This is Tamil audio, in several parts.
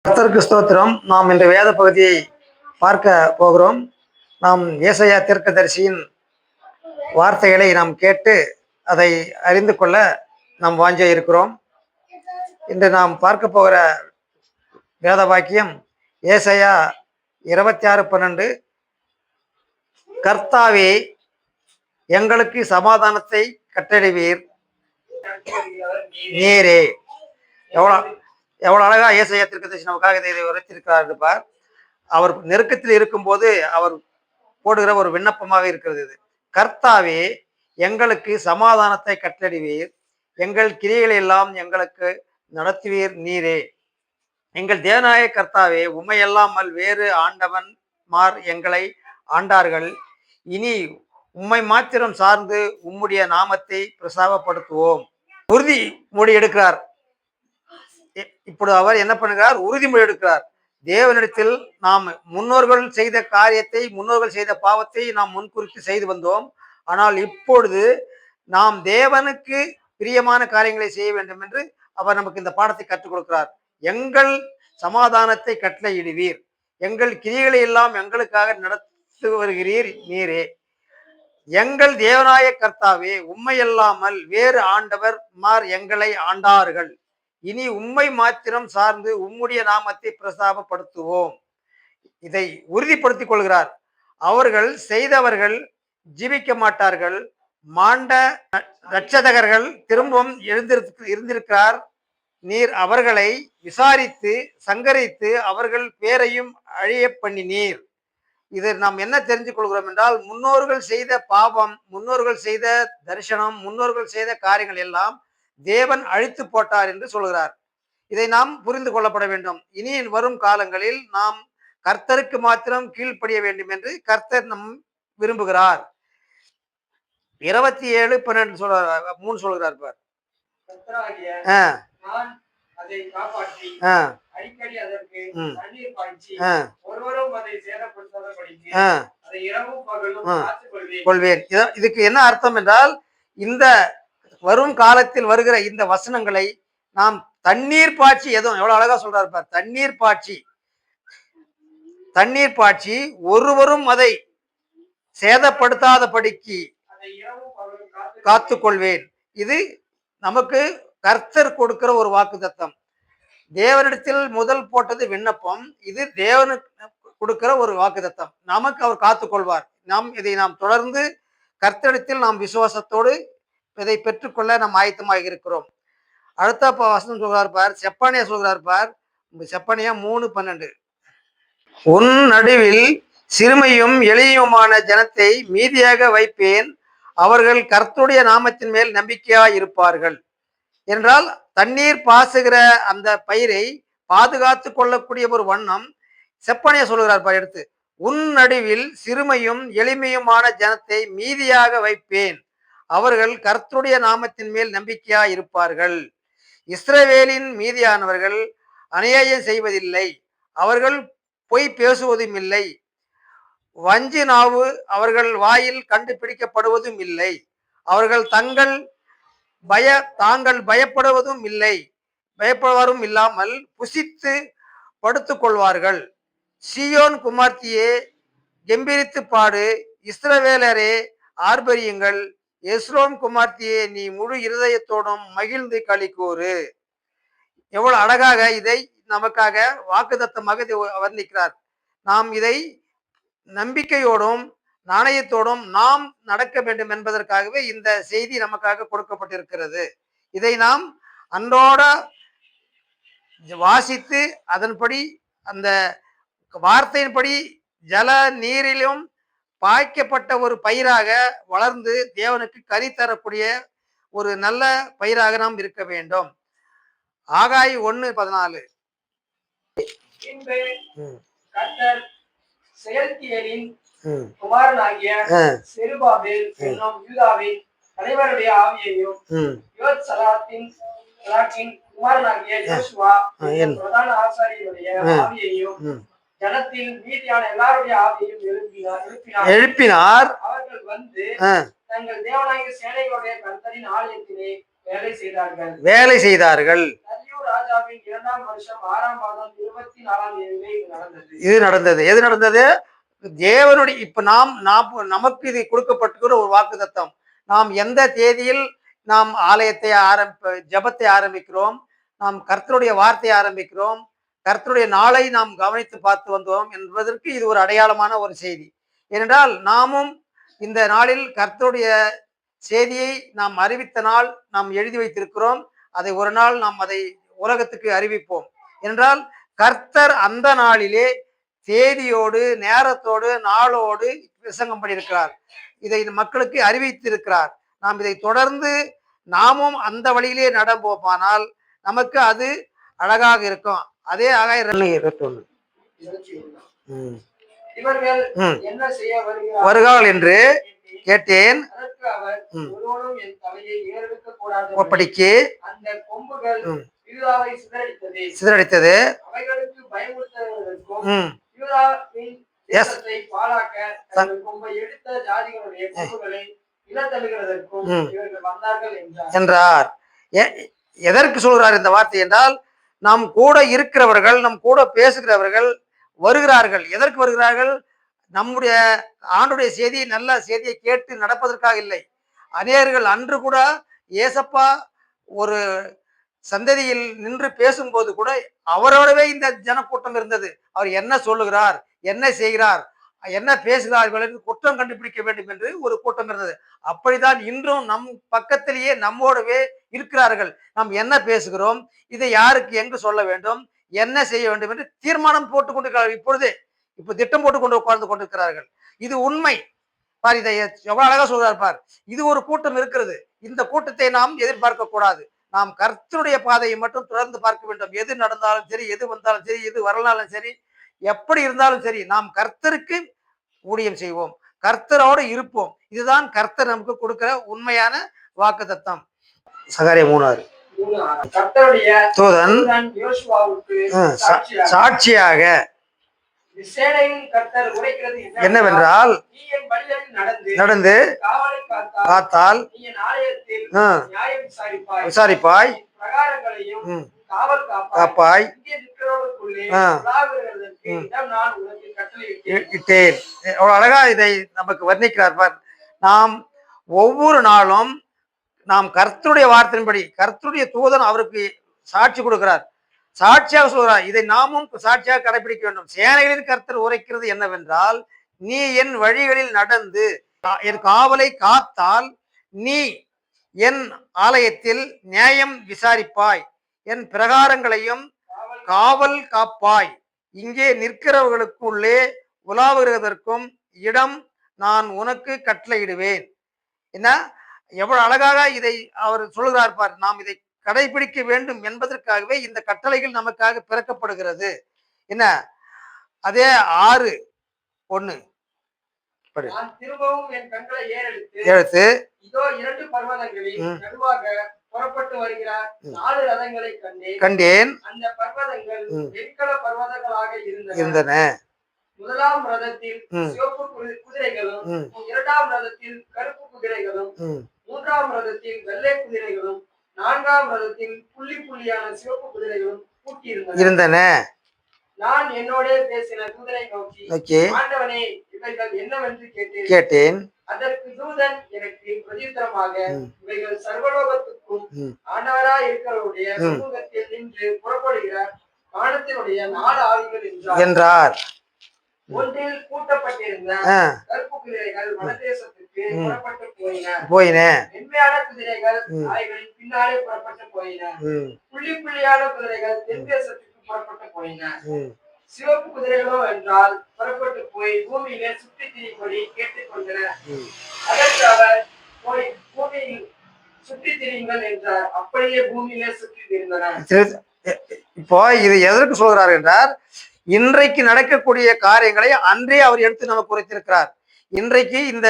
கர்த்தருக்கு ஸ்தோத்திரம். நாம் இந்த வேத பகுதியை பார்க்க போகிறோம். நாம் ஏசாயா தீர்க்கதரிசியின் வார்த்தைகளை நாம் கேட்டு அதை அறிந்து கொள்ள நாம் வாஞ்ச இருக்கிறோம். இன்று நாம் பார்க்க போகிற வேத வாக்கியம் ஏசாயா 26:12. கர்த்தாவே, எங்களுக்கு சமாதானத்தை கட்டளைவீர் நீரே. எவ்வளவு அழகா ஏசாயா தீர்க்கதரிசி நமக்காக இதை உரைத்திருக்கிறார் இருப்பார். அவர் நெருக்கத்தில் இருக்கும்போது அவர் போடுகிற ஒரு விண்ணப்பமாக இருக்கிறது இது. கர்த்தாவே, எங்களுக்கு சமாதானத்தை கட்டளைவீர், எங்கள் கிரியைகளை எல்லாம் எங்களுக்கு நடத்துவீர் நீரே. எங்கள் தேவனாய கர்த்தாவே, உம்மையல்லாமல் வேறு ஆண்டவன் மார் எங்களை ஆண்டார்கள். இனி உம்மை மாத்திரம் சார்ந்து உம்முடைய நாமத்தை பிரசாபப்படுத்துவோம். உறுதிமொழி எடுக்கிறார். இப்பொழுது அவர் என்ன பண்ணுகிறார்? உறுதிமொழி எடுக்கிறார். தேவனிடத்தில் நாம் முன்னோர்கள் செய்த காரியத்தை, முன்னோர்கள் செய்த பாவத்தை நாம் முன்குறித்து செய்து வந்தோம். ஆனால் இப்பொழுது நாம் தேவனுக்கு பிரியமான காரியங்களை செய்ய வேண்டும் என்று அவர் நமக்கு இந்த பாடத்தை கற்றுக் கொடுக்கிறார். எங்கள் சமாதானத்தை கட்டளையிடுவீர், எங்கள் கிரிகளை எல்லாம் எங்களுக்காக நடத்தி வருகிறீர் நீரே. எங்கள் தேவனாய கர்த்தாவே, உம்மையல்லாமல் வேறு ஆண்டவர் மார் எங்களை ஆண்டார்கள். இனி உம்மை மாத்திரம் சார்ந்து உம்முடைய நாமத்தை பிரஸ்தாபப்படுத்துவோம். இதை உறுதிப்படுத்திக் கொள்கிறார். அவர்கள் செய்தவர்கள் ஜீவிக்க மாட்டார்கள். மாண்ட இரட்சகர்கள் திரும்பவும் இருந்திருக்கிறார். நீர் அவர்களை விசாரித்து சங்கரித்து அவர்கள் பேரையும் அழிய பண்ணினீர். இதை நாம் என்ன தெரிஞ்சு கொள்கிறோம் என்றால், முன்னோர்கள் செய்த பாவம், முன்னோர்கள் செய்த தரிசனம், முன்னோர்கள் செய்த காரியங்கள் எல்லாம் தேவன் அழித்து போட்டார் என்று சொல்கிறார். இதை நாம் புரிந்து கொள்ளப்பட வேண்டும். இனி வரும் காலங்களில் நாம் கர்த்தருக்கு மாத்திரம் கீழ்ப்படிய வேண்டும் என்று கர்த்தர் நம் விரும்புகிறார். 27:12 சொல்றார், 3 சொல்கிறார் பார். கொள்வேன். இதுக்கு என்ன அர்த்தம் என்றால், இந்த வரும் காலத்தில் வருகிற இந்த வசனங்களை நாம் தண்ணீர் பாய்ச்சி, எதுவும் எவ்வளவு அழகா சொல்றாரு பார். தண்ணீர் பாய்ச்சி ஒருவரும் அதை சேதப்படுத்தாதபடிக்கு காத்துக்கொள்வேன். இது நமக்கு கர்த்தர் கொடுக்கிற ஒரு வாக்குத்தத்தம். தேவனிடத்தில் முதல் போட்டது விண்ணப்பம். இது தேவனுக்கு கொடுக்கிற ஒரு வாக்குத்தத்தம். நமக்கு அவர் காத்துக்கொள்வார். இதை நாம் தொடர்ந்து கர்த்தரிடத்தில் நாம் விசுவாசத்தோடு இதை பெற்றுக்கொள்ள நாம் ஆயத்தமாக இருக்கிறோம். அடுத்த வசனம் சொல்கிறார் பார். செப்பனியா சொல்கிறார் பார். செப்பனியா 3:12. உன் நடுவில் சிறுமையும் எளியுமான ஜனத்தை மீதியாக வைப்பேன், அவர்கள் கர்த்தருடைய நாமத்தின் மேல் நம்பிக்கையாய் இருப்பார்கள் என்றால், தண்ணீர் பாசுகிற அந்த பயிரை பாதுகாத்து கொள்ளக்கூடிய ஒரு வண்ணம் செப்பனியா சொல்கிறார் பார். எடுத்து, உன் நடுவில் சிறுமையும் எளிமையுமான ஜனத்தை மீதியாக வைப்பேன், அவர்கள் கர்த்தருடைய நாமத்தின் மேல் நம்பிக்கையாய் இருப்பார்கள். இஸ்ரவேலின் மீதியானவர்கள் அநியாயம் செய்வதில்லை, அவர்கள் பொய் பேசுவதும் இல்லை, வஞ்சி நாவு அவர்கள் வாயில் கண்டுபிடிக்கப்படுவதும் இல்லை, அவர்கள் தாங்கள் பயப்படுவதும் இல்லை, பயப்படுவதும் இல்லாமல் புசித்து படுத்துக் கொள்வார்கள். சீயோன் குமார்த்தியே, கெம்பீரித்து பாடு, இஸ்ரவேலரே ஆர்ப்பரியுங்கள், எஸ்ரோம் குமார்த்தியே, நீ முழு இருதயத்தோடும் மகிழ்ந்து களி கூறு. எவ்வளவு அழகாக இதை நமக்காக வாக்குத்தத்தமாக வர்ணிக்கிறார். நாம் இதை நம்பிக்கையோடும் நாணயத்தோடும் நாம் நடக்க வேண்டும் என்பதற்காகவே இந்த செய்தி நமக்காக கொடுக்கப்பட்டிருக்கிறது. இதை நாம் அன்றோட வாசித்து அதன்படி அந்த வார்த்தையின்படி ஜல நீரிலும் பாய்க்கப்பட்ட ஒரு பயிராக வளர்ந்து தேவனுக்கு கனி தரக்கூடிய ஒரு நல்ல பயிராக நாம் இருக்க வேண்டும். ஆகாய் 1:14. செயல்தியலின் குமாரனாகிய செருபாபேல் என்னும் யூதாவின் தலைவருடைய ஆவியையும் யோத்சலாத்தின் குமாரனாகிய யோசுவா பிரதான ஆசாரியருடைய ஆவியையும் ஜனத்தில் மீதியான எல்லாருடைய ஆவியையும் எழுப்பினார். அவர்கள் வந்து தங்கள் தேவனாகிய சேனைகளுடைய கர்த்தரின் ஆலயத்திலே வேலை செய்தார்கள். தரியு ராஜாவின் 2ஆம் வருஷம் 6ஆம் மாதம் 24ஆம் தேதியிலே இது நடந்தது. எது நடந்தது? தேவனுடைய இப்ப நமக்கு இது கொடுக்கப்பட்டிருக்கிற ஒரு வாக்குத்தத்தம். நாம் எந்த தேதியில் நாம் ஆலயத்தை ஜெபத்தை ஆரம்பிக்கிறோம், நாம் கர்த்தருடைய வார்த்தையை ஆரம்பிக்கிறோம், கர்த்தருடைய நாளை நாம் கவனித்து பார்த்து வந்தோம் என்பதற்கு இது ஒரு அடையாளமான ஒரு செய்தி. ஏனென்றால் நாமும் இந்த நாளில் கர்த்தருடைய செய்தியை நாம் அறிவித்த நாள் நாம் எழுதி வைத்திருக்கிறோம். அதை ஒரு நாள் நாம் அதை உலகத்துக்கு அறிவிப்போம். என்றால் கர்த்தர் அந்த நாளிலே தேதியோடு நேரத்தோடு நாளோடு பிரசங்கம் பண்ணியிருக்கிறார். இதை மக்களுக்கு அறிவித்திருக்கிறார். நாம் இதை தொடர்ந்து நாமும் அந்த வழியிலே நடப்போமானால் நமக்கு அது அழகாக இருக்கும். அதே ஆகாய 21 இவர்கள் என்ன செய்ய வருகிறார்கள் என்று கேட்டேன். அப்படிக்கு அந்த கொம்புகள் சிதறடித்தது. என்றார். எதற்கு சொல்கிறார் இந்த வார்த்தை என்றால், நாம் கூட இருக்கிறவர்கள், நம் கூட பேசுகிறவர்கள் வருகிறார்கள். எதற்கு வருகிறார்கள்? நம்முடைய ஆண்டுடைய செய்தி, நல்ல செய்தியை கேட்டு நடப்பதற்காக இல்லை. அநேகர்கள் அன்று கூட ஏசப்பா ஒரு சந்ததியில் நின்று பேசும்போது கூட அவரோடவே இந்த ஜனக்கூட்டம் இருந்தது. அவர் என்ன சொல்லுகிறார், என்ன செய்கிறார், என்ன பேசுகிறார்கள் என்று குற்றம் கண்டுபிடிக்க வேண்டும் என்று ஒரு கூட்டம் இருந்தது. அப்படிதான் இன்றும் நம் பக்கத்திலேயே நம்மோடவே இருக்கிறார்கள். நாம் என்ன பேசுகிறோம், இதை யாருக்கு எங்கு சொல்ல வேண்டும், என்ன செய்ய வேண்டும் என்று தீர்மானம் போட்டுக் கொண்டிருக்கிறார்கள். இப்ப திட்டம் போட்டு கொண்டு உட்கார்ந்து கொண்டிருக்கிறார்கள். இது உண்மை பார். இதை எவ்வளவு அழகா சொல்றார் பார். இது ஒரு கூட்டம் இருக்கிறது. இந்த கூட்டத்தை நாம் எதிர்பார்க்க கூடாது. நாம் கர்த்தருடைய பாதையை மட்டும் தொடர்ந்து பார்க்க வேண்டும். எது நடந்தாலும் சரி, எது வந்தாலும் சரி, எது வரலாலும் சரி, எப்படி இருந்தாலும் சரி, நாம் கர்த்தருக்கு ஊழியம் செய்வோம், கர்த்தரோடு இருப்போம். இதுதான் கர்த்தர் நமக்கு கொடுக்கிற உண்மையான வாக்குத்தத்தம். சகரியா 3:6 தூதன் சாட்சியாக என்னவென்றால், நடந்து காத்தால் விசாரிப்பாய், காப்பாய் இட்டேன். அவ்வளவு அழகா இதை நமக்கு வர்ணிக்கிறார் பார். நாம் ஒவ்வொரு நாளும் நாம் கர்த்தருடைய வார்த்தையின்படி, கர்த்தருடைய தூதன் அவருக்கு சாட்சி கொடுக்கிறார், சாட்சியாக சொல்கிறார். இதை நாமும் சாட்சியாக கடைபிடிக்க வேண்டும். சேனைகளின் கர்த்தர் உரைக்கிறது என்னவென்றால், நீ என் வழிகளில் நடந்து என் காவலை காத்தால், நீ என் ஆலயத்தில் நியாயம் விசாரிப்பாய், என் பிரகாரங்களையும் காவல் காப்பாய், இங்கே நிற்கிறவர்களுக்குள்ளே உலாவுகிறதற்கும் இடம் நான் உனக்கு கட்டளையிடுவேன். என்ன எவ்வளவு அழகாக இதை அவர் சொல்கிறார் பார். நாம் இதை கடைபிடிக்க வேண்டும் என்பதற்காகவே இந்த கட்டளைகள் நமக்காக பிறக்கப்படுகிறது. என்ன அதே 6:1 திரும்பவும் என் கண்களை எடுத்து இதோ 2 பர்வதங்களில் நடுவாக புறப்பட்டு வருகிற 4 ரதங்களை கண்டேன். அந்த பர்வதங்கள் வெண்கல பர்வதங்களாக இருந்தன. முதலாம் ரதத்தில் சிவப்பு குதிரைகளும், 2ஆம் ரதத்தில் கருப்பு குதிரைகளும், 3ஆம் ரதத்தில் வெள்ளை குதிரைகளும், 4ஆம் ரதத்தில் புள்ளி புள்ளியான சிவப்பு குதிரைகளும் பூட்டியிருந்தன. நான் என்னோட பேசின தூதனை நோக்கி, ஆண்டவனே, இவைகள் என்னவென்று கேட்டேன். அதற்கு தூதன் எனக்கு பிரதியுத்தரமாக, இவைகள் சர்வலோகத்துக்கும் ஆண்டவராய் இருக்கிறவருடைய சமூகத்தில் நின்று புறப்படுகிற வானத்தினுடைய 4 ஆவிகள் என்றார். ஒன்றில் கூட்டப்பட்டிருந்த கருப்பு குதிரைகள் வடதேசத்துக்கு புறப்பட்டு போயின. மென்மையான குதிரைகள் அவைகளின் பின்னாலே புறப்பட்டு போயின. புள்ளி புள்ளியான குதிரைகள் தென்தேசத்துக்கு புறப்பட்டு போயின. சிவப்பு குதிரைகளோ என்றால் புறப்பட்டு போய் பூமியிலே சுற்றி திரிபடி கேட்டுக்கொண்டன. அதற்கு அவர், போய் பூமியில் சுற்றி திரியுங்கள் என்றார். அப்படியே பூமியிலே சுற்றி திரிந்தன. இப்போ இது எதற்கு சொல்கிறார் என்றால், இன்றைக்கு நடக்கக்கூடிய காரியங்களை அன்றே அவர் எடுத்து நமக்கு உரைத்திருக்கிறார். இன்றைக்கு இந்த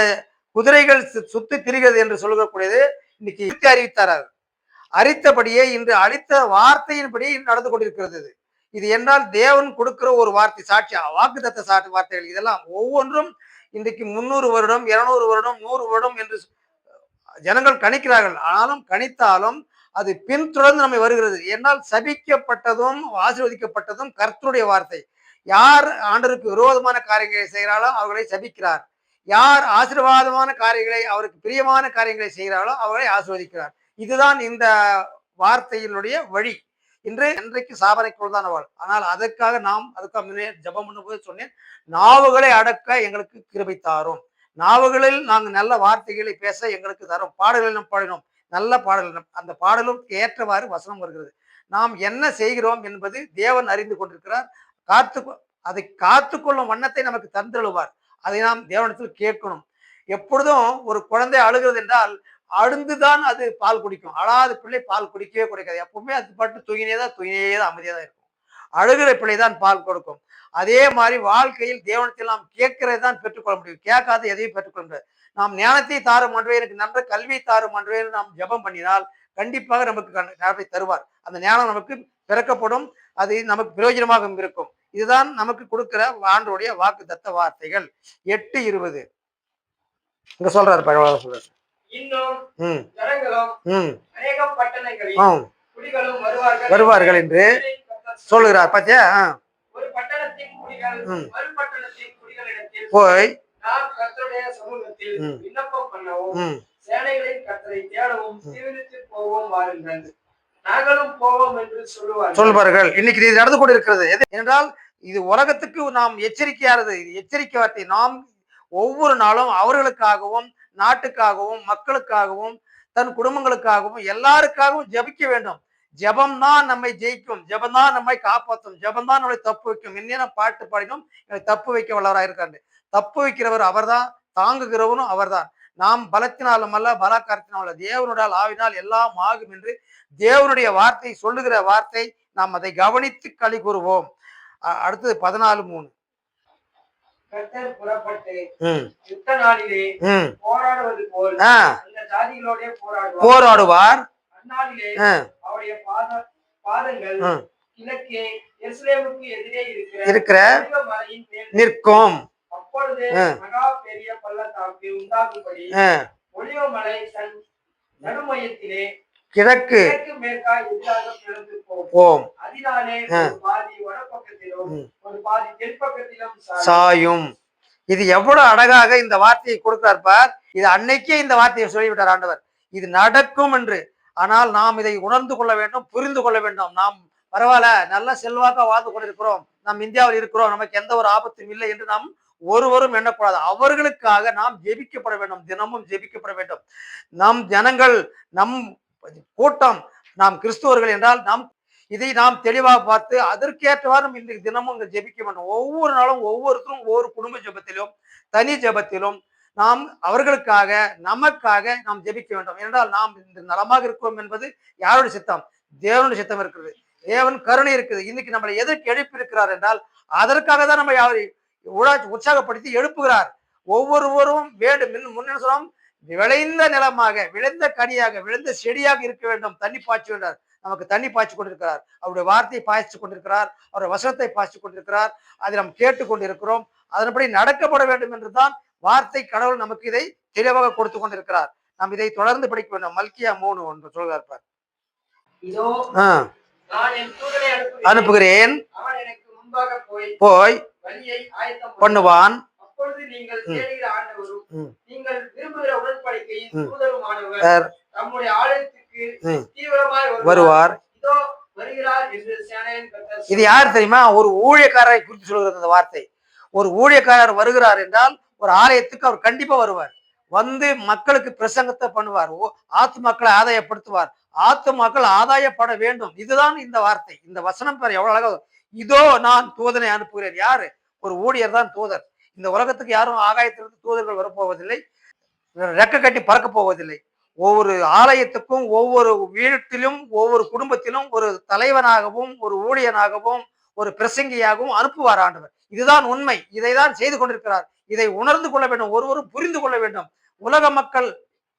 குதிரைகள் சுத்தி திரிகிறது என்று சொல்லக்கூடியது இன்னைக்கு அறிவித்தார். அறித்தபடியே இன்று அளித்த வார்த்தையின்படி நடந்து கொண்டிருக்கிறது. இது என்றால் தேவன் கொடுக்கிற ஒரு வார்த்தை, சாட்சி, வாக்குத்தத்த வார்த்தைகள். இதெல்லாம் ஒவ்வொன்றும் இன்றைக்கு 300 வருடம், 200 வருடம், 100 வருடம் என்று ஜனங்கள் கணிக்கிறார்கள். ஆனாலும் கணித்தாலும் அது பின்தொடர்ந்து நம்மை வருகிறது. என்னால் சபிக்கப்பட்டதும் ஆசீர்வதிக்கப்பட்டதும் கர்த்தருடைய வார்த்தை. யார் ஆண்டவருக்கு விரோதமான காரியங்களை செய்கிறார்களோ அவர்களை சபிக்கிறார். யார் ஆசீர்வாதமான காரியங்களை அவருக்கு பிரியமான காரியங்களை செய்கிறார்களோ அவர்களை ஆசீர்வதிக்கிறார். இதுதான் இந்த வார்த்தையினுடைய வழி. இன்றைக்கு சாபனைக்குள் தான் அவள். ஆனால் அதுக்காக முன்னே ஜெபம் பண்ணும்போது சொன்னேன், நாவுகளை அடக்க எங்களுக்கு கிருபை தாரும். நாவுகளில் நாங்கள் நல்ல வார்த்தைகளை பேச எங்களுக்கு தரும். பாடல்களை நாம் பாடினோம், நல்ல பாடல்கள். அந்த பாடலும் ஏற்றவாறு வசனம் வருகிறது. நாம் என்ன செய்கிறோம் என்பது தேவன் அறிந்து கொண்டிருக்கிறார். அதை காத்துக்கொள்ளும் வண்ணத்தை நமக்கு தந்தருளுவார். அதை நாம் தேவனிடத்தில் கேட்கணும். எப்பொழுதும் ஒரு குழந்தை அழுகிறது என்றால் அழுந்துதான் அது பால் குடிக்கும். அழாத பிள்ளை பால் குடிக்கவே குடிக்காது. எப்பவுமே அது பாட்டு தூங்கினே தான் அமைதியாக தான் இருக்கும். அழுகிற பிள்ளை தான் பால் கொடுக்கும். அதே மாதிரி வாழ்க்கையில் தேவனத்தில் நாம் கேட்கிறதை தான் பெற்றுக்கொள்ள முடியும். கேட்காத எதையும் பெற்றுக்கொள்ள முடியாது. நாம் ஞானத்தை தாரும் அன்றே, எனக்கு நன்ற கல்வி தாரும் அன்றே நாம் ஜெபம் பண்ணினால் கண்டிப்பாக நமக்கு ஞானத்தை தருவார். அந்த ஞானம் நமக்கு பிறக்கப்படும். அது நமக்கு பிரயோஜனமாக இருக்கும். இதுதான் நமக்கு கொடுக்கிற ஆண்டவருடைய வாக்கு தத்த வார்த்தைகள். 8:20 இங்க சொல்றாரு, பகவான் சொல்றாரு. இன்னும் ஜனங்களும் அநேகம் பட்டணங்களில் குடிகளும் வருவார்கள் என்று சொல்லுகிறார். பாத்தியா? ஒரு பட்டணத்தின் குடிகள் மறுபட்டணத்தின் குடிகளிடத்தில் போய் நாம் கர்த்தருடைய சமூகத்தில் விண்ணப்பம் பண்ணவும் சேனைகளின் கர்த்தரை தேடவும் தீவிரித்து போவோம் வாருங்கள், நாங்களும் போவோம் என்று சொல்லுவார்கள். இன்னைக்கு இது நடந்து கொண்டிருக்கிறது. என்றால் இது உலகத்துக்கு நாம் எச்சரிக்கையானது. இது எச்சரிக்கை வார்த்தை. நாம் ஒவ்வொரு நாளும் அவர்களுக்காகவும் நாட்டுக்காகவும் மக்களுக்காகவும் தன் குடும்பங்களுக்காகவும் எல்லாருக்காகவும் ஜெபிக்க வேண்டும். ஜெபம் தான் நம்மை ஜெயிக்கும். ஜெபம் தான் நம்மை காப்பாற்றும். ஜெபம் தான் நம்மளை தப்பு வைக்கும். என்ன பாட்டு பாடினோம், தப்பு வைக்க வல்லவராக இருக்காரு. தப்பு வைக்கிறவர் அவர்தான், தாங்குகிறவரும் அவர்தான். நாம் பலத்தினாலும் அல்ல, பலாக்காரத்தினாலும் அல்ல, தேவனுடைய ஆவினால் எல்லாம் ஆகும் என்று தேவனுடைய வார்த்தை சொல்லுகிற வார்த்தை. நாம் அதை கவனித்து களி கூறுவோம். அடுத்தது 14:3. கர்த்தர் புறப்பட்டு யுத்த நாளிலே போராடுவது போல் அந்த ஜாதிகளோடே போராடுவார். அந்நாளிலே அவருடைய பாதங்கள் கிழக்கே எருசலேமுக்கு எதிரே இருக்கிற மலையின் மேல் நிற்கும். அப்பொழுது மகா பெரிய பள்ளத்தாக்கு உண்டாகும்படி ஒலிவமலை தன் நடுமையத்திலே கிழக்கு மேற்காய் எதிராக பிளந்து போகும். அதனாலே ஒரு பாதி வடபக்கத்திலும் ஒரு பாதி தென்பக்கத்திலும் சாயும். இது எவ்வளவு அழகாக இந்த வார்த்தையை கொடுக்கிறார் பார். இது அன்னைக்கே இந்த வார்த்தையை சொல்லிவிட்டார் ஆண்டவர், இது நடக்கும் என்று. ஆனால் நாம் இதை உணர்ந்து கொள்ள வேண்டும், புரிந்து கொள்ள வேண்டும். நாம் பரவாயில்ல, நல்ல செல்வாக்கா வாழ்ந்து கொண்டிருக்கிறோம், நாம் இந்தியாவில் இருக்கிறோம், நமக்கு எந்த ஒரு ஆபத்தும் இல்லை என்று நாம் ஒருவரும் எண்ணக்கூடாது. அவர்களுக்காக நாம் ஜெபிக்கப்பட வேண்டும், தினமும் ஜெபிக்கப்பட வேண்டும். நம் ஜனங்கள், நம் கூட்டம், நாம் கிறிஸ்துவர்கள் என்றால் இதை நாம் தெளிவாக பார்த்து அதற்கேற்றவாறு நம்ம இன்றைக்கு தினமும் ஜெபிக்க வேண்டும். ஒவ்வொரு நாளும் ஒவ்வொருத்தரும் ஒவ்வொரு குடும்ப ஜெபத்திலும் தனி ஜெபத்திலும் நாம் அவர்களுக்காக நமக்காக நாம் ஜெபிக்க வேண்டும். என்றால் நாம் இந்த நலமாக இருக்கிறோம் என்பது யாருடைய சித்தம்? தேவனுடைய சித்தம் இருக்கிறது. தேவன் கருணை இருக்குது. இன்னைக்கு நம்மளை எதற்கு எழுப்பியிருக்கிறார் என்றால் அதற்காக தான் நம்ம உற்சாகப்படுத்தி எழுப்புகிறார். ஒவ்வொருவரும் வேண்டும். முன்னே சொன்னோம், விளைந்த நிலமாக, விளைந்த கனியாக, விளைந்த செடியாக இருக்க வேண்டும். தண்ணி பாய்ச்சி வேண்டார். நமக்கு தண்ணி பாய்ச்சி கொண்டிருக்கிறார். அவருடைய வார்த்தையை பாய்ச்சி கொண்டிருக்கிறார். அவருடைய வசனத்தை பாய்ச்சி கொண்டிருக்கிறார். அதை நாம் கேட்டுக்கொண்டிருக்கிறோம். அதன்படி நடக்கப்பட வேண்டும் என்றுதான் வார்த்தை கடவுள் நமக்கு இதை தெளிவாக கொடுத்து கொண்டிருக்கிறார். நாம் இதை தொடர்ந்து படிக்க வேண்டும். மல்கியா 3:1 சொல்கிறார். இதோ அனுப்புகிறேன், அவன் எனக்கு முன்பாக போய் வழியை ஆயத்தம் பண்ணுவான். அப்பொழுது நீங்கள் தேடுகிற ஆண்டவரும் நீங்கள் விரும்புகிற உடன்படிக்கையின் தூதருமானவர் நம்முடைய ஆலயத்துக்கு தீவிரமாய் வருவார். இதோ வருகிறார் என்று சேனையின் கர்த்தர். இது யார் தெரியுமா? ஒரு ஊழியக்காரரை குறித்து சொல்கிறது இந்த வார்த்தை. ஒரு ஊழியக்காரர் வருகிறார் என்றால் ஒரு ஆலயத்துக்கு அவர் கண்டிப்பா வருவார். வந்து மக்களுக்கு பிரசங்கத்தை பண்ணுவார். ஆத்துமாக்களை ஆதாயப்படுத்துவார். ஆத்துமாக்கள் ஆதாயப்பட வேண்டும். இதுதான் இந்த வார்த்தை. இந்த வசனம் பேர் எவ்வளவு அழகா. இதோ நான் தூதனை அனுப்புகிறேன். யாரு? ஒரு ஊழியர் தான் தூதர். இந்த உலகத்துக்கு யாரும் ஆகாயத்திலிருந்து தூதர்கள் வரப்போவதில்லை, ரெக்க கட்டி பறக்க போவதில்லை. ஒவ்வொரு ஆலயத்துக்கும் ஒவ்வொரு வீட்டிலும் ஒவ்வொரு குடும்பத்திலும் ஒரு தலைவனாகவும் ஒரு ஊழியனாகவும் ஒரு பிரசங்கியாகவும் அனுப்புவார் ஆண்டவர். இதுதான் உண்மை. இதை தான் செய்து கொண்டிருக்கிறார். இதை உணர்ந்து கொள்ள வேண்டும். ஒருவரும் புரிந்து கொள்ள வேண்டும். உலக மக்கள்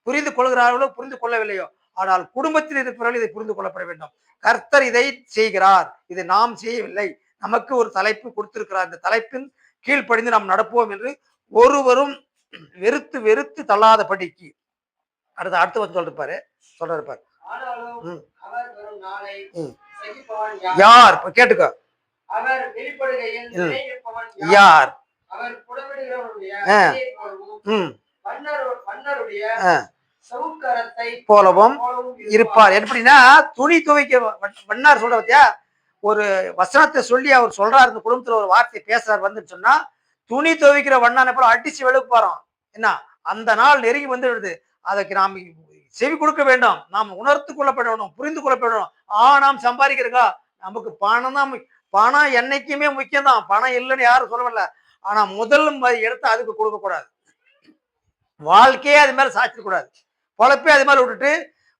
புரிந்து கொள்கிறார்களோ புரிந்து கொள்ளவில்லையோ, ஆனால் குடும்பத்தில் இருக்கிறவர்கள் இதை புரிந்து கொள்ளப்பட வேண்டும். கர்த்தர் இதை செய்கிறார். இதை நாம் செய்யவில்லை. நமக்கு ஒரு தலைப்பு கொடுத்திருக்கிறார். இந்த தலைப்பின் கீழ்ப்படிந்து நாம் நடப்போம் என்று ஒருவரும் வெறுத்து தள்ளாத படிக்கு அடுத்து அடுத்து வந்து சொல்லிருப்பாரு சொல்றாரு. ஆனாலும் ம் அவர் வரும் நாளை ம் சகிப்பவன் யார்? இப்ப கேட்டுக்கோ. அவர் வெளிப்படுகையில் நிலைநிற்பவன் யார்? அவர் புடமிடுகிறவருடைய ஆ. கையை போலவும் ம் மன்னருடைய ஆ. சவுக்கரத்தை போலவும் போலவும் இருப்பார். எப்படின்னா துணி துவைக்க வண்ணார் சொல்ற பத்தியா, ஒரு வசனத்தை சொல்லி அவர் சொல்றாரு, இந்த குடும்பத்துல ஒரு வார்த்தை பேசுறாரு வந்துன்னு சொன்னா, துணி துவைக்கிற வண்ணானை போல அடிச்சு வெளுப்பாராம். என்ன அந்த நாள் நெருங்கி வந்து விடுது. அதற்கு நாம் செவி கொடுக்க வேண்டும், நாம் உணர்த்து கொள்ளப்பட வேண்டும், புரிந்து கொள்ளப்பட வேண்டும். நாம் சம்பாதிக்கிறக்கா, நமக்கு பணம் தான் பணம் என்னைக்குமே முக்கியம் தான். பணம் இல்லைன்னு யாரும் சொல்லவில்லை. ஆனா முதல் எடுத்து அதுக்கு கொடுக்க கூடாது. வாழ்க்கையே அது மேல சாச்சிடக்கூடாது. பொழப்பே அது மாதிரி விட்டுட்டு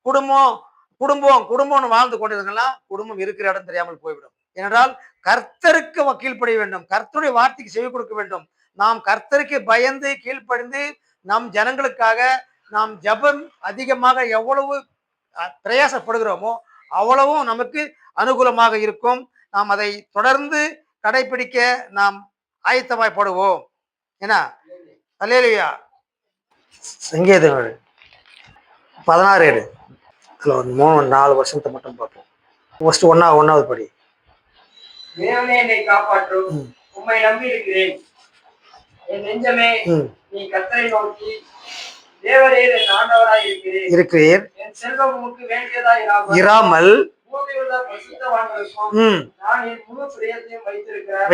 குடும்பம் குடும்பம் குடும்பம்னு வாழ்ந்து கொண்டிருக்கலாம், குடும்பம் இருக்கிற இடம் தெரியாமல் போய்விடும். ஏனென்றால் கர்த்தருக்கு கீழ்ப்படிய வேண்டும், கர்த்தருடைய வார்த்தைக்கு செவி கொடுக்க வேண்டும். நாம் கர்த்தருக்கு பயந்து கீழ்ப்படிந்து நம் ஜனங்களுக்காக நாம் ஜெபம் அதிகமாக எவ்வளவு பிரயாசப்படுகிறோமோ அவ்வளவும் நமக்கு அனுகூலமாக இருக்கும். நாம் அதை தொடர்ந்து கடைபிடிக்க நாம் ஆயத்தமாய்ப்படுவோம். என்ன அல்லேலூயா. சங்கீதங்கள் 16 ஏடு அதில் ஒரு 3-4 வருஷத்தை மட்டும் பார்ப்போம். ஃபர்ஸ்ட் ஒன்னாவது படி. தேவனே என்னை காப்பாற்றும், உம்மை நம்பி இருக்கிறேன். என் நெஞ்சமே நீ கர்த்தரை நோக்கி, தேவரீர் என் ஆண்டவராய் இருக்கிறீர். என் செல்வம் உமக்கு வேண்டியதாய் இராமல் பூமியுள்ள பரிசுத்தவான்களுக்கும் நான் என் முழு பிரியத்தையும்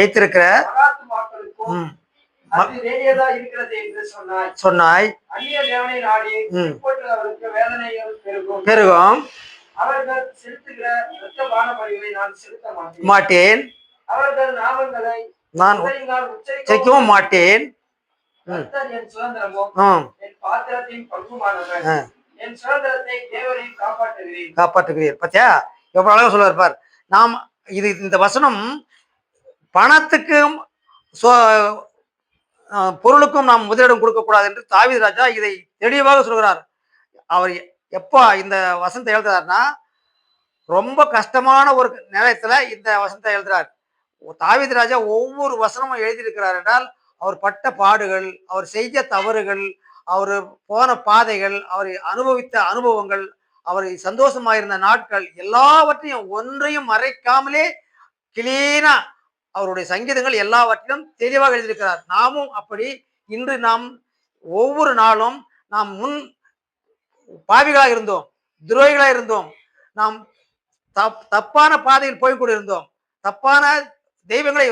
வைத்திருக்கிற மகாத்துமாக்களுக்கும் அது வேண்டியதா இருக்கிறது என்று சொன்னாய். அந்நிய தேவனை நாடி அவருக்கு வேதனைகள் பெருகும். அவர்கள் செலுத்துகிற இரத்த பானபலிகளை நான் செலுத்த மாட்டேன். அவர்கள் நாமங்களை நான் உச்சரிக்கவும் மாட்டேன். கர்த்தர் என் சுதந்திரமும் என் பாத்திரத்தின் பங்குமானவர். என் சுதந்திரத்தை தேவரையும் காப்பாற்றுகிறீர். பாத்தியா எவ்வளவு அழகா சொல்ல இருப்பார். நாம் இந்த வசனம் பணத்துக்கும் பொருளுக்கும் நாம் முதலிடம் கொடுக்க கூடாது என்று தாவீது ராஜா இதை தெளிவாக சொல்கிறார். அவர் எப்போ இந்த வசனத்தை எழுதுறாருன்னா, ரொம்ப கஷ்டமான ஒரு நிலையத்துல இந்த வசனத்தை எழுதுறார். தாவீது ராஜா ஒவ்வொரு வசனமும் எழுதியிருக்கிறார் என்றால் அவர் பட்ட பாடுகள், அவர் செய்த தவறுகள், அவர் போன பாதைகள், அவர் அனுபவித்த அனுபவங்கள், அவர் சந்தோஷமாயிருந்த நாட்கள் எல்லாவற்றையும் ஒன்றையும் மறைக்காமலே கிளீனா அவருடைய சங்கீதங்கள் எல்லாவற்றிலும் தெளிவாக எழுதியிருக்கிறார். நாமும் அப்படி இன்று நாம் ஒவ்வொரு நாளும் நாம் முன் பாவிகளாக இருந்தோம், துரோகிகளாக இருந்தோம், நாம் தப்பான பாதையில் போய் கொண்டிருந்தோம், தப்பான தெய்வங்களை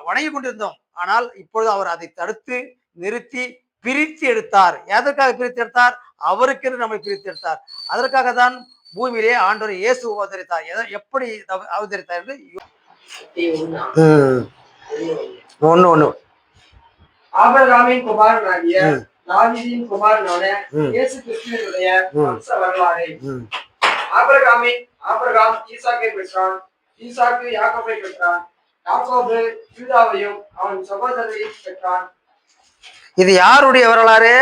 வணங்கி கொண்டிருந்தோம். ஆனால் இப்பொழுது அவர் அதை தடுத்து நிறுத்தி பிரித்து எடுத்தார். எதற்காக பிரித்து எடுத்தார்? அவருக்கென்று நம்மை பிரித்து எடுத்தார். அதற்காக தான் பூமியிலே ஆண்டவர் இயேசு அவதரித்தார். எப்படி அவதரித்தார் என்று ஒண்ணு ஆபிரகாமின் குமாரனாகிய தாவீதின் குமாரனான இயேசு கிறிஸ்துவினுடைய வம்ச வரலாறு. ஆபிரகாம் ஈசாக்கை பெற்றான், ஈசாக்கு யாக்கோபை பெற்றான், யாக்கோபு யூதாவையும் அவன் சகோதரரையும் பெற்றான். இது யாருடைய வரலாறு?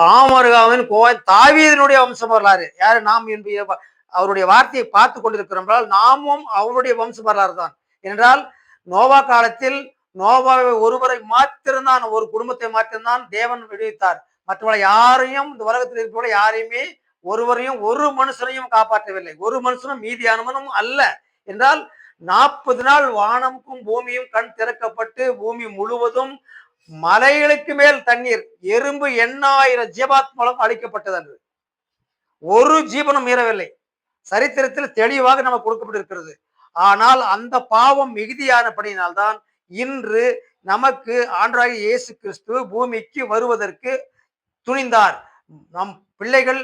ஆபிரகாமின் தாவீதினுடைய வம்ச வரலாறு. யாரு? நாம் அவருடைய வார்த்தையை பார்த்து கொண்டிருக்கிறோம். நாமும் அவருடைய வம்ச வரலாறு தான். என்றால் நோவா காலத்தில் நோவாவை ஒருவரை மாத்திருந்தான், ஒரு குடும்பத்தை மாத்திருந்தான் தேவன் விடுவித்தார். மற்றவர்களை யாரையும் இந்த உலகத்தில் இருப்பவரை யாரையுமே ஒருவரையும் ஒரு மனுஷனையும் காப்பாற்றவில்லை. ஒரு மனுஷனும் மீதியானவனும் அல்ல. என்றால் 40 நாள் வானமுக்கும் பூமியும் கண் திறக்கப்பட்டு பூமி முழுவதும் மலைகளுக்கு மேல் தண்ணீர், எறும்பு 8000 ஜீவாத்மாவும் அழிக்கப்பட்டது என்று ஒரு ஜீவனும் மீறவில்லை. சரித்திரத்தில் தெளிவாக நமக்கு கொடுக்கப்பட்டிருக்கிறது. ஆனால் அந்த பாவம் மிகுதியானபடியினால்தான் இன்று நமக்கு ஆண்டவராகிய இயேசு கிறிஸ்து பூமிக்கு வருவதற்கு துணிந்தார். நம் பிள்ளைகள்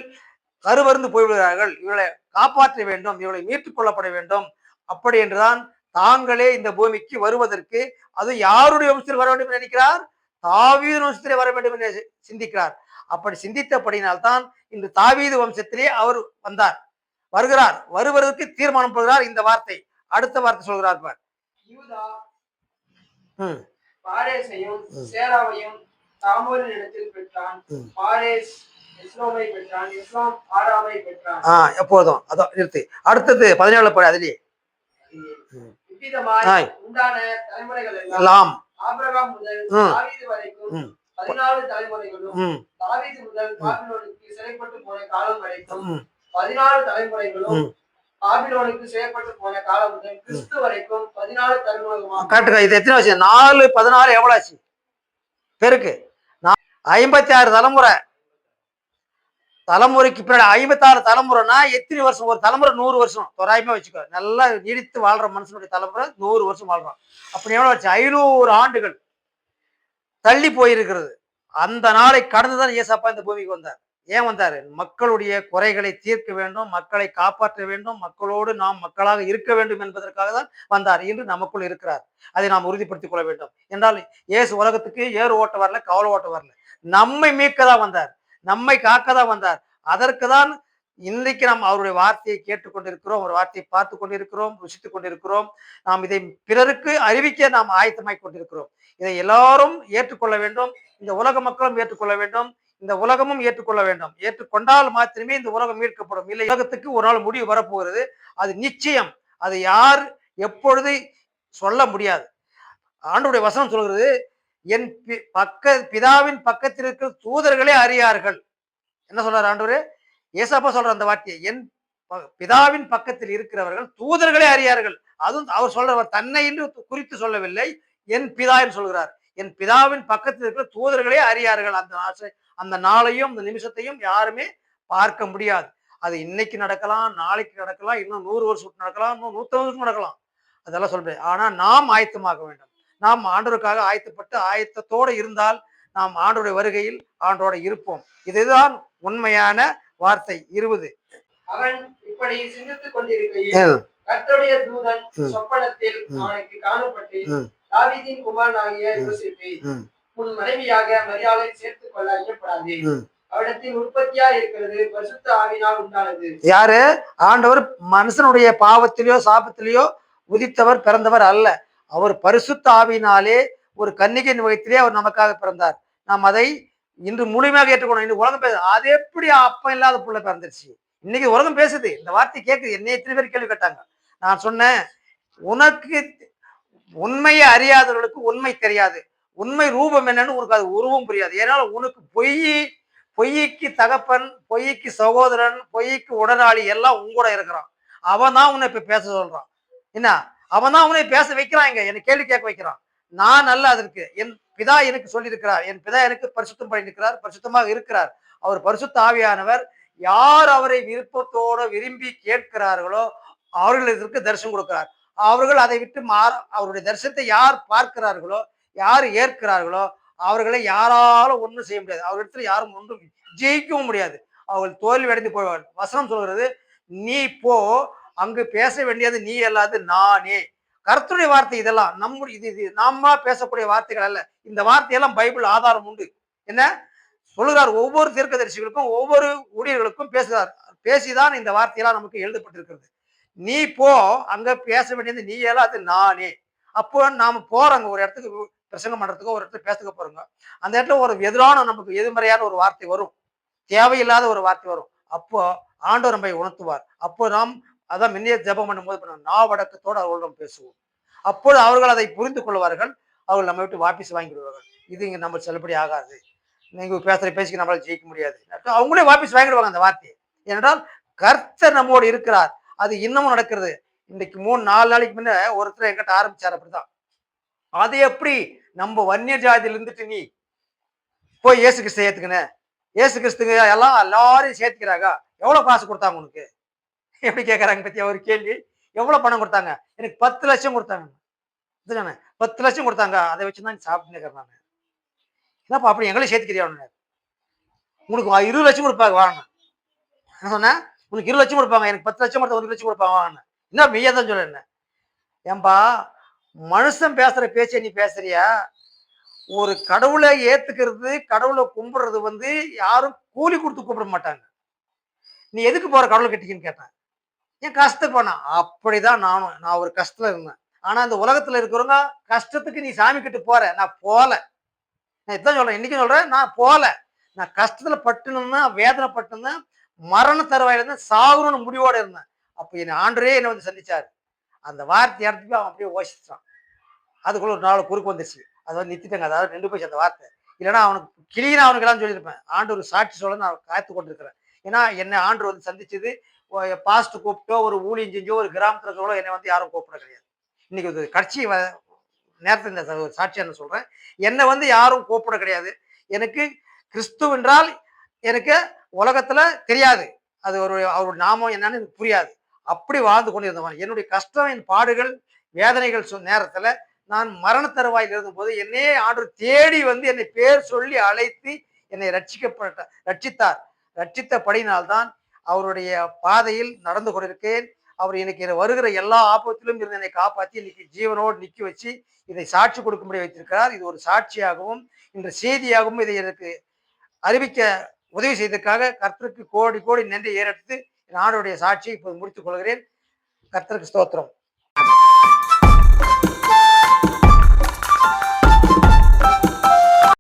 கருவருந்து போய்விடுகிறார்கள், இவர்களை காப்பாற்ற வேண்டும், இவர்களை மீட்டுக் கொள்ளப்பட வேண்டும். அப்படி என்றுதான் தாங்களே இந்த பூமிக்கு வருவதற்கு, அது யாருடைய வம்சத்தில் வர வேண்டும் என்று நினைக்கிறார்? தாவீது வம்சத்திலே வர வேண்டும் என்று சிந்திக்கிறார். அப்படி சிந்தித்தபடியினால்தான் இந்த தாவீது வம்சத்திலே அவர் வந்தார், வருகிறார். வருவதற்கு தீர்மானம் போகிறார். இந்த வார்த்தை அடுத்த வார்த்தை சொல்கிறார் பார். யூதா பாரேசையும் சேராவையும் தாமோரின் இடத்தில் பெற்றான். பாரேஸ் எஸ்ரோமை பெற்றான், எஸ்ரோம் ஆராமை பெற்றான். எப்போதும் அதான் நிறுத்து. அடுத்தது 17 படி. அதிலே உண்டான தலைமுறைகள் எல்லாம் ஆபிரகாம் முதல் தாவீது வரைக்கும் 14 தலைமுறைகளும் ம் தாவீது முதல் ம் பாபிலோனுக்கு சிறைப்பட்டு போன காலம் வரைக்கும் ம் 14 தலைமுறைகளும் ம் பாபிலோனுக்கு சிறைப்பட்டு போன காலம் முதல் கிறிஸ்து வரைக்கும் 14 தலைமுறைகளும் கரெக்டுங்க. இது எத்தனை ஆச்சு? 4 14 எவ்வளவு ஆச்சு பெருக்கு? 56 தலைமுறை. தலைமுறைக்கு பின்னாடி 56 தலைமுறைனா எத்தனை வருஷம்? ஒரு தலைமுறை 100 வருஷம் தோராயமா வச்சுக்கோ. நல்லா நீடித்து வாழ்ற மனுஷனுடைய தலைமுறை 100 வருஷம் வாழ்றான். அப்படி எவ்வளவு ஆச்சு? 500 ஆண்டுகள் தள்ளி போயிருக்கிறது. அந்த நாளை கடந்துதான் இயேசப்பா இந்த பூமிக்கு வந்தார். ஏன் வந்தாரு? மக்களுடைய குறைகளை தீர்க்க வேண்டும், மக்களை காப்பாற்ற வேண்டும், மக்களோடு நாம் மக்களாக இருக்க வேண்டும் என்பதற்காக தான் வந்தார். இன்று நமக்குள் இருக்கிறார். அதை நாம் உறுதிப்படுத்திக் கொள்ள வேண்டும். என்றால் இயேசு உலகத்துக்கு ஏறு ஓட்ட வரல, கவலை ஓட்ட வரல. நம்மை மீட்க தான் வந்தார், நம்மை காக்க தான் வந்தார். அதற்கு தான் இன்றைக்கு நாம் அவருடைய வார்த்தையை கேட்டுக்கொண்டிருக்கிறோம், ஒரு வார்த்தையை பார்த்து கொண்டிருக்கிறோம், ருசித்துக் கொண்டிருக்கிறோம். நாம் இதை பிறருக்கு அறிவிக்க நாம் ஆயத்தமாய் கொண்டிருக்கிறோம். இதை எல்லாரும் ஏற்றுக்கொள்ள வேண்டும். இந்த உலக மக்களும் ஏற்றுக்கொள்ள வேண்டும். இந்த உலகமும் ஏற்றுக்கொள்ள வேண்டும். ஏற்றுக்கொண்டால் மாத்திரமே இந்த உலகம் மீட்கப்படும். இல்லை, உலகத்துக்கு ஒரு நாள் முடிவு வரப்போகிறது. அது நிச்சயம். அது யார் எப்பொழுது சொல்ல முடியாது. ஆண்டவருடைய வசனம் சொல்கிறது, என் பிதாவின் பக்கத்தில் இருக்கிற தூதர்களே அறியார்கள். என்ன சொல்றாரு ஆண்டவரு? ஏசாப்பா சொல்ற அந்த வார்த்தையை, என் பிதாவின் பக்கத்தில் இருக்கிறவர்கள் தூதர்களே அறியார்கள். அதுவும் அவர் சொல்றவர் தன்னை என்று குறித்து சொல்லவில்லை, என் பிதா என்று சொல்கிறார். என் பிதாவின் பக்கத்தில் இருக்கிற தூதர்களே அறியார்கள். அந்த நாளையும் அந்த நிமிஷத்தையும் யாருமே பார்க்க முடியாது. அது இன்னைக்கு நடக்கலாம், நாளைக்கு நடக்கலாம், இன்னும் 100 வருஷம் நடக்கலாம், இன்னும் 150 வருஷம் நடக்கலாம். அதெல்லாம் சொல்றேன். ஆனா நாம் ஆயத்தமாக வேண்டும். நாம் ஆண்டவருக்காக ஆயத்தப்பட்டு ஆயத்தத்தோடு இருந்தால் நாம் ஆண்டோருடைய வருகையில் ஆண்டோட இருப்போம். இதுதான் உண்மையான வார்த்தை. 20 அவன் இப்படி சிந்தித்துக் கொண்டிருக்கையில் கர்த்தருடைய தூதன் சொப்பனத்தில் அவனுக்கு காணப்பட்டு, தாவீதின் குமாரனாகிய யோசேப்பே, உன் மனைவியாக மரியாதை சேர்த்துக் கொள்ள ஐயப்படாதே. அவரிடத்தில் உற்பத்தியா இருக்கிறது பரிசுத்த ஆவியினால் உண்டானது. யாரு? ஆண்டவர் மனுஷனுடைய பாவத்திலேயோ சாபத்திலேயோ உதித்தவர், பிறந்தவர் அல்ல. அவர் பரிசுத்த ஆவியினாலே ஒரு கன்னிகையின் வயத்திலே அவர் நமக்காக பிறந்தார். நாம் அதை இன்று முழுமையாக ஏற்றுக்கணும். இன்னைக்கு உலகம் பேசுது, அது எப்படி அப்பம் இல்லாத புள்ள பிறந்துருச்சு? இன்னைக்கு உலகம் பேசுது, இந்த வார்த்தை கேட்குது. என்னை எத்தனை பேர் கேள்வி கேட்டாங்க. நான் சொன்னேன், உனக்கு உண்மையை அறியாதவர்களுக்கு உண்மை தெரியாது. உண்மை ரூபம் என்னன்னு உனக்கு அது உருவம் புரியாது. ஏன்னா உனக்கு பொய்க்கு தகப்பன், பொய்க்கு சகோதரன், பொய்க்கு உடனாளி எல்லாம் உங்கூட இருக்கிறான். அவன் தான் உன்னை இப்ப பேச சொல்றான். என்ன? அவன் தான் உன்னை பேச வைக்கிறான். இங்க என்னை கேள்வி கேட்க வைக்கிறான். நான் அல்ல அதற்கு. என் பிதா எனக்கு சொல்லியிருக்கிறார். என் பிதா எனக்கு பரிசுத்தம் பண்ணியிருக்கிறார், பரிசுத்தமாக இருக்கிறார். அவர் பரிசுத்த ஆவியானவர். யார் அவரை விருப்பத்தோடு விரும்பி கேட்கிறார்களோ அவர்களுக்கு தரிசனம் கொடுக்கிறார். அவர்கள் அதை விட்டு அவருடைய தரிசனத்தை யார் பார்க்கிறார்களோ, யார் ஏற்கிறார்களோ அவர்களை யாராலும் ஒன்றும் செய்ய முடியாது. அவர்களிடத்துல யாரும் ஒன்றும் ஜெயிக்கவும் முடியாது. அவர்கள் தோல்வி அடைந்து போவார்கள். வசனம் சொல்கிறது, நீ போ, அங்கு பேச வேண்டியது நீ அல்லாது நானே. கர்த்தருடைய வார்த்தை இதெல்லாம். இது நாம பேசக்கூடிய வார்த்தைகள் அல்ல. இந்த வார்த்தையெல்லாம் பைபிள் ஆதாரம் உண்டு. என்ன சொல்லுகிறார்? ஒவ்வொரு தீர்க்கதரிசிகளுக்கும் ஒவ்வொரு ஊழியர்களுக்கும் பேசுகிறார். பேசிதான் இந்த வார்த்தையெல்லாம் நமக்கு எழுதப்பட்டிருக்கிறது. நீ போ, அங்க பேச வேண்டியது நீ அல்லாது நானே. அப்போ நாம போறோங்க ஒரு இடத்துக்கு, பிரசங்கம் பண்றதுக்கோ ஒரு இடத்துக்கு பேசுக்க போறோங்க. அந்த இடத்துல ஒரு எதிரான, நமக்கு எதிர்மறையான ஒரு வார்த்தை வரும், தேவையில்லாத ஒரு வார்த்தை வரும். அப்போ ஆண்டவர் நம்மை உணர்த்துவார். அப்போ நாம் அதான் முன்னே ஜெபம் பண்ணும்போது நாவடக்கத்தோடு அவர்களிடம் பேசுவோம். அப்போது அவர்கள் அதை புரிந்து கொள்வார்கள். அவர்கள் நம்ம விட்டு வாபீஸ் வாங்கிடுவார்கள். இது இங்க நம்ம செல்லுபடி ஆகாது, நீங்க பேசுற பேசிக்க நம்மளால ஜெயிக்க முடியாது. அவங்களே வாபீஸ் வாங்கிடுவாங்க அந்த வார்த்தையை. ஏனென்றால் கர்த்தர் நம்மோடு இருக்கிறார். அது இன்னமும் நடக்கிறது. இன்னைக்கு 3-4 நாளைக்கு முன்ன ஒருத்தர் என்கிட்ட ஆரம்பிச்சார் அப்படிதான். அது எப்படி நம்ம வன்னிய ஜாதியில இருந்துட்டு நீ போய் இயேசு கிறிஸ்து ஏத்துக்கின, இயேசு கிறிஸ்துங்க எல்லாரையும் சேர்த்துக்கிறாங்க, எவ்வளவு காசு கொடுத்தாங்க உனக்கு? எப்படி கேட்கறாங்க பத்தியா ஒரு கேள்வி. எவ்வளவு பணம் கொடுத்தாங்க? எனக்கு 10 லட்சம் கொடுத்தாங்க. இதுதானே 10 லட்சம் கொடுத்தாங்க, அதை வச்சுதான் சாப்பிட்டு இருக்கிறேன். என்னப்பா அப்படி எங்களையும் சேர்த்துக்கிறியா? உனக்கு 20 லட்சம் கொடுப்பாங்க வாங்க. என்ன சொன்ன? உனக்கு 20 லட்சம் கொடுப்பாங்க, எனக்கு 10 லட்சம் கொடுத்தா 1 லட்சம் கொடுப்பாங்க வாங்க. என்ன மெய்யா தான் சொல்ல. என்ன ஏன்பா மனுஷன் பேசுற பேச்சை நீ பேசுறியா? ஒரு கடவுளை ஏத்துக்கிறது, கடவுளை கும்பிடுறது யாரும் கூலி கொடுத்து கூப்பிட மாட்டாங்க. நீ எதுக்கு போற கடவுளை கட்டிக்கின்னு கேட்டேன். என் கஷ்டத்துக்கு போனா. அப்படிதான் நான் ஒரு கஷ்டத்துல இருந்தேன். ஆனா இந்த உலகத்துல இருக்கிறவங்க கஷ்டத்துக்கு நீ சாமி கிட்ட போற, நான் போல. நான் இதான் சொல்றேன், இன்னைக்கும் சொல்றேன், நான் போல. நான் கஷ்டத்துல பட்டுன்னு வேதனை பட்டுன்னு மரண தருவாயில இருந்தேன், சாகணும்னு முடிவோட இருந்தேன். அப்ப என் ஆண்டரே என்ன சந்திச்சாரு. அந்த வார்த்தை இடத்துக்கு அவன் அப்படியே ஓசிச்சான். அதுக்குள்ள ஒரு நாள் குறுக்கு வந்துருச்சு. அது நிறுத்திட்டாங்க. அதாவது நின்று போச்சு அந்த வார்த்தை. இல்லைன்னா அவனுக்கு கிளீனா அவனுக்கெல்லாம் சொல்லியிருப்பேன். ஆண்டவர் சாட்சி சொல்ல நான் காத்து கொண்டிருக்கிறேன். ஏன்னா என்னை ஆண்டவர் வந்து சந்திச்சது பாஸ்ட் கூப்பிட்டோ, ஒரு ஊழியம் செஞ்சோ, ஒரு கிராமத்துல இருக்கவங்களோ என்னை வந்து யாரும் கூப்பிட கிடையாது. இன்னைக்கு ஒரு கட்சி நேரத்துல இந்த ஒரு சாட்சியா நான் சொல்றேன். என்னை வந்து யாரும் கூப்பிட கிடையாது. எனக்கு கிறிஸ்துவ என்றால் எனக்கு உலகத்துல தெரியாது. அது அவருடைய நாமம் என்னன்னு எனக்கு புரியாது. அப்படி வாழ்ந்து கொண்டிருந்தவன். என்னுடைய கஷ்டம், என் பாடுகள், வேதனைகள் நேரத்துல நான் மரண தருவாயில் இருந்தபோது என்னையே ஆண்டவர் தேடி வந்து என்னை பேர் சொல்லி அழைத்து என்னை ரட்சித்தார். ரட்சித்தபடியினால்தான் அவருடைய பாதையில் நடந்து கொண்டிருக்கேன். அவர் இன்னைக்கு வருகிற எல்லா ஆபத்திலும் இருந்து என்னை காப்பாற்றி இன்னைக்கு ஜீவனோடு நிக்க வச்சு இதை சாட்சி கொடுக்கும்படி வைத்திருக்கிறார். இது ஒரு சாட்சியாகவும் இன்று செய்தியாகவும் இதை எனக்கு அறிவிக்க உதவி செய்ததற்காக கர்த்தருக்கு கோடி கோடி நன்றி ஏறெடுத்து ஆண்டவருடைய சாட்சியை இப்போது முடித்துக் கொள்கிறேன். கர்த்தருக்கு ஸ்தோத்திரம்.